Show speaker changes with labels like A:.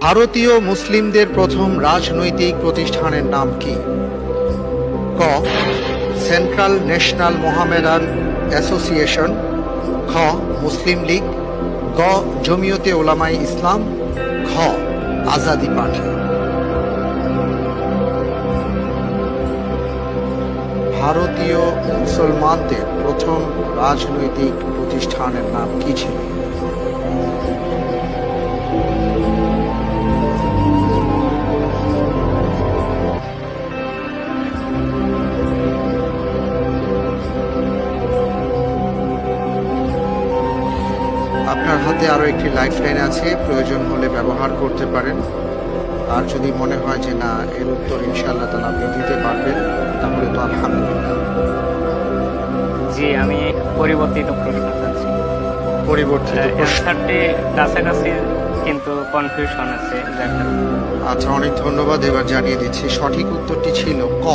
A: ভারতীয় মুসলিমদের প্রথম রাজনৈতিক প্রতিষ্ঠানের নাম কি? ক. সেন্ট্রাল ন্যাশনাল মোহামেডান অ্যাসোসিয়েশন, খ. মুসলিম লীগ, গ. জমিয়তে উলামায়ে ইসলাম, খ. আজাদি পার্টি। ভারতীয় মুসলমানদের প্রথম রাজনৈতিক প্রতিষ্ঠানের নাম কি ছিল? আপনার হাতে আরো একটি লাইফলাইন আছে, প্রয়োজন হলে ব্যবহার করতে পারেন। আর যদি মনে হয় যে না, এর উত্তর ইনশাআল্লাহ তাআলা আপনি দিতে পারবেন, তাহলে তো আলহামদুলিল্লাহ।
B: জি, আমি পরিবর্তিত প্রশ্ন চাচ্ছি।
A: পরিবর্তিত প্রশ্ন।
B: অ্যান্সারটি কাছাকাছি কিন্তু কনফিউশন আছে।
A: আচ্ছা, অনেক ধন্যবাদ। এবার জানিয়ে দিচ্ছি, সঠিক উত্তরটি ছিল ক.